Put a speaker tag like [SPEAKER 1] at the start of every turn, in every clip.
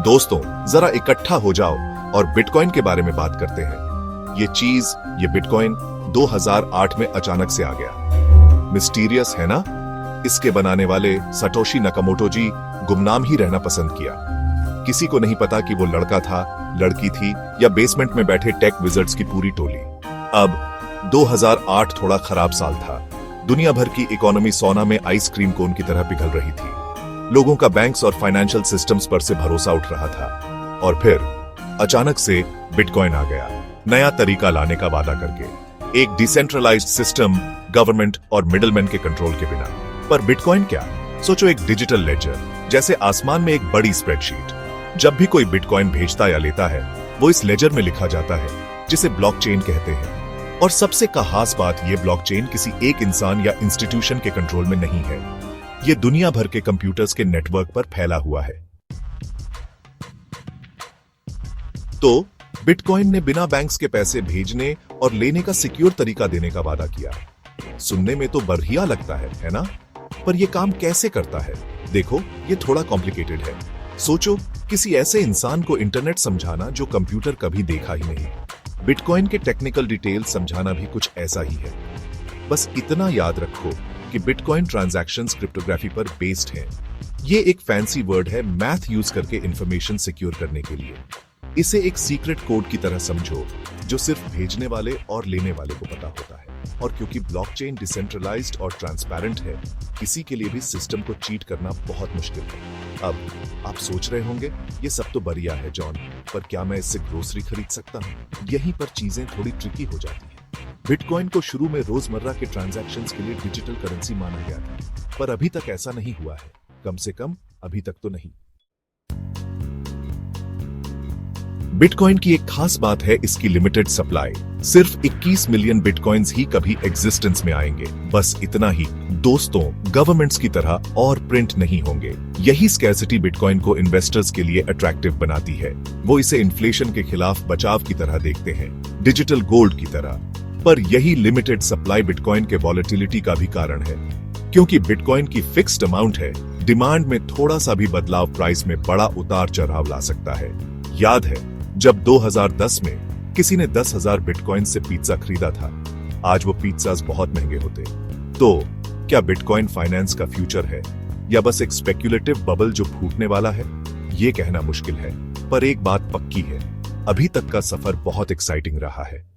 [SPEAKER 1] दोस्तों, जरा इकट्ठा हो जाओ और बिटकॉइन के बारे में बात करते हैं। ये बिटकॉइन 2008 में अचानक से आ गया। मिस्टीरियस है ना? इसके बनाने वाले सटोशी नकामोटो जी गुमनाम ही रहना पसंद किया। किसी को नहीं पता कि वो लड़का था, लड़की थी या बेसमेंट में बैठे टेक विजर्ड्स की पूरी टोली। अब 2008 थोड़ा खराब साल था। दुनिया भर की इकोनॉमी सोना में आइसक्रीम कोन की तरह पिघल रही थी। लोगों का बैंक्स और फाइनेंशियल सिस्टम्स पर से भरोसा उठ रहा था। और फिर अचानक से बिटकॉइन आ गया, नया तरीका लाने का वादा करके। एक डिसेंट्रलाइज्ड सिस्टम, गवर्नमेंट और मिडलमैन के कंट्रोल के बिना। पर बिटकॉइन क्या? सोचो, एक डिजिटल लेजर, जैसे आसमान में एक बड़ी स्प्रेडशीट। जब भी कोई बिटकॉइन भेजता या लेता है, वो इस लेजर में लिखा जाता है, जिसे ब्लॉकचेन कहते हैं। और सबसे खास बात, ये ब्लॉकचेन किसी एक इंसान या इंस्टीट्यूशन के कंट्रोल में नहीं है। ये दुनिया भर के कंप्यूटर्स के नेटवर्क पर फैला हुआ है। तो बिटकॉइन ने बिना बैंक्स के पैसे भेजने और लेने का सिक्योर तरीका देने का वादा किया। सुनने में तो बढ़िया लगता है ना? पर यह काम कैसे करता है? देखो, ये थोड़ा कॉम्प्लिकेटेड है। सोचो, किसी ऐसे इंसान को इंटरनेट समझाना जो कंप्यूटर कभी देखा ही नहीं। बिटकॉइन के टेक्निकल डिटेल्स समझाना भी कुछ ऐसा ही है। बस इतना याद रखो कि बिटकॉइन ट्रांजैक्शंस क्रिप्टोग्राफी पर बेस्ड हैं। ये एक फैंसी वर्ड है मैथ यूज करके इंफॉर्मेशन सिक्योर करने के लिए। इसे एक सीक्रेट कोड की तरह समझो, जो सिर्फ भेजने वाले और लेने वाले को पता होता है। और क्योंकि ब्लॉकचेन डिसेंट्रलाइज्ड और ट्रांसपेरेंट है, किसी के लिए भी सिस्टम को चीट करना बहुत मुश्किल है। अब आप सोच रहे होंगे, ये सब तो बढ़िया है जॉन, पर क्या मैं इससे ग्रोसरी खरीद सकता हूँ? यहीं पर चीजें थोड़ी ट्रिकी हो जाती हैं। बिटकॉइन को शुरू में रोजमर्रा के ट्रांजैक्शंस के लिए डिजिटल करेंसी माना गया था, पर अभी तक ऐसा नहीं हुआ है। कम से कम अभी तक तो नहीं। बिटकॉइन की एक खास बात है इसकी लिमिटेड सप्लाई। सिर्फ 21 मिलियन बिटकॉइंस ही कभी एग्जिस्टेंस में आएंगे, बस इतना ही। दोस्तों, गवर्नमेंट्स की तरह और प्रिंट नहीं होंगे। यही स्कैर्सिटी बिटकॉइन को इन्वेस्टर्स के लिए अट्रैक्टिव बनाती है। वो इसे इन्फ्लेशन के खिलाफ बचाव की तरह देखते हैं, डिजिटल गोल्ड की तरह। पर यही लिमिटेड सप्लाई बिटकॉइन के वॉलेटिलिटी का भी कारण है। क्योंकि बिटकॉइन की फिक्स्ड अमाउंट है, डिमांड में थोड़ा सा भी बदलाव प्राइस में बड़ा उतार चढ़ाव ला सकता है। याद है जब 2010 में किसी ने 10,000 बिटकॉइन से पिज्जा खरीदा था? आज वो पिज्जास बहुत महंगे होते। तो क्या बिटकॉइन फाइनेंस का फ्यूचर है या बस एक स्पेक्युलेटिव बबल जो फूटने वाला है? ये कहना मुश्किल है, पर एक बात पक्की है, अभी तक का सफर बहुत एक्साइटिंग रहा है।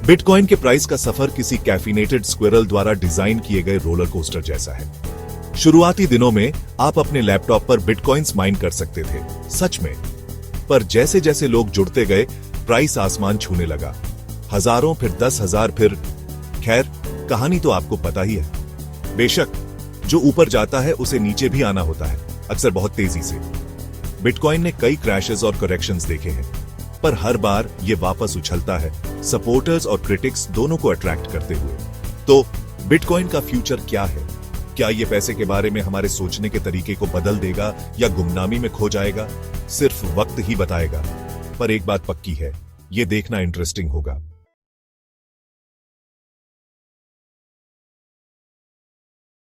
[SPEAKER 1] बिटकॉइन के प्राइस का सफर किसी कैफिनेटेड स्क्विरल द्वारा डिजाइन किए गए रोलर कोस्टर जैसा है। शुरुआती दिनों में आप अपने लैपटॉप पर बिटकॉइंस माइन कर सकते थे, सच में। पर जैसे जैसे लोग जुड़ते गए, प्राइस आसमान छूने लगा। हजारों, फिर 10,000, फिर खैर, कहानी तो आपको पता ही है। बेशक जो ऊपर जाता है उसे नीचे भी आना होता है, अक्सर बहुत तेजी से। बिटकॉइन ने कई क्रैशेस और करेक्शंस देखे हैं, पर हर बार ये वापस उछलता है, सपोर्टर्स और क्रिटिक्स दोनों को अट्रैक्ट करते हुए। तो बिटकॉइन का फ्यूचर क्या है? क्या ये पैसे के बारे में हमारे सोचने के तरीके को बदल देगा या गुमनामी में खो जाएगा? सिर्फ वक्त ही बताएगा। पर एक बात पक्की है, ये देखना इंटरेस्टिंग होगा।